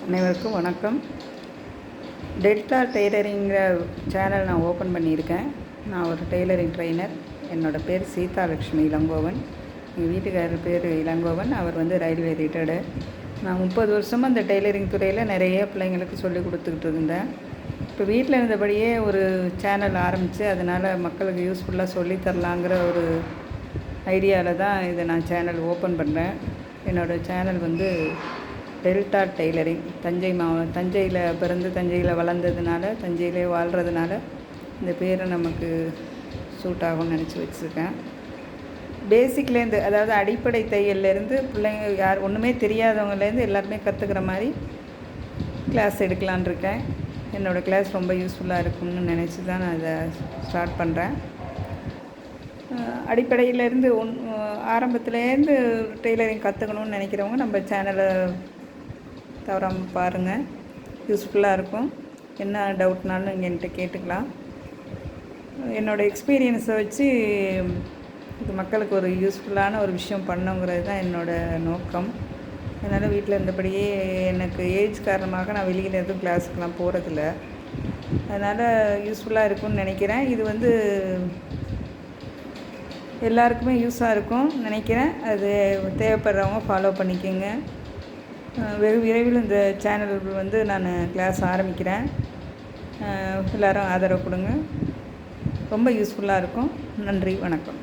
அனைவருக்கும் வணக்கம். Delta டெய்லரிங்கிற channel நான் ஓப்பன் பண்ணியிருக்கேன். நான் ஒரு டெய்லரிங் ட்ரெயினர். என்னோடய பேர் சீதாலக்ஷ்மி இளங்கோவன். எங்கள் வீட்டுக்காரர் பேர் இளங்கோவன். அவர் ரயில்வே ரிட்டையர்டு. நான் 30 வருஷமாக இந்த டெய்லரிங் துறையில் நிறைய பிள்ளைங்களுக்கு சொல்லி கொடுத்துக்கிட்டு இருந்தேன். இப்போ வீட்டில் இருந்தபடியே ஒரு சேனல் ஆரம்பித்து அதனால் மக்களுக்கு யூஸ்ஃபுல்லாக சொல்லித்தரலாங்கிற ஒரு ஐடியாவில் தான் இதை நான் சேனல் ஓப்பன் பண்ணுறேன். என்னோடய சேனல் டெல்டா டெய்லரிங். தஞ்சையில் பிறந்து தஞ்சையில் வளர்ந்ததுனால, தஞ்சையிலே வாழ்கிறதுனால இந்த பேரை நமக்கு சூட் ஆகும்னு நினச்சி வச்சுருக்கேன். பேசிக்லேருந்து, அதாவது அடிப்படை தையல்லேருந்து பிள்ளைங்க யார் ஒன்றுமே தெரியாதவங்கலேருந்து எல்லாருமே கற்றுக்கிற மாதிரி கிளாஸ் எடுக்கலான் இருக்கேன். என்னோடய கிளாஸ் ரொம்ப யூஸ்ஃபுல்லாக இருக்கும்னு நினச்சி தான் நான் இதை ஸ்டார்ட் பண்ணுறேன். அடிப்படையிலேருந்து ஆரம்பத்துலேருந்து டெய்லரிங் கற்றுக்கணுன்னு நினைக்கிறவங்க நம்ம சேனலை தவறாமல் பாருங்கள். யூஸ்ஃபுல்லாக இருக்கும். என்ன டவுட்னாலும் நீங்கள் என்கிட்ட கேட்டுக்கலாம். என்னோடய எக்ஸ்பீரியன்ஸை வச்சு இது மக்களுக்கு ஒரு யூஸ்ஃபுல்லான ஒரு விஷயம் பண்ணுங்கிறது தான் என்னோடய நோக்கம். அதனால் வீட்டில் இருந்தபடியே எனக்கு ஏஜ் காரணமாக நான் வெளியில் எதுவும் கிளாஸுக்கெலாம் போகிறதில்ல. அதனால் யூஸ்ஃபுல்லாக இருக்கும்னு நினைக்கிறேன். இது எல்லாருக்குமே யூஸாக இருக்கும் நினைக்கிறேன். அது தேவைப்படுறவங்க ஃபாலோ பண்ணிக்கோங்க. வெகு விரைவில் இந்த சேனல் நான் கிளாஸ் ஆரம்பிக்கிறேன். எல்லோரும் ஆதரவு கொடுங்க. ரொம்ப யூஸ்ஃபுல்லாக இருக்கும். நன்றி, வணக்கம்.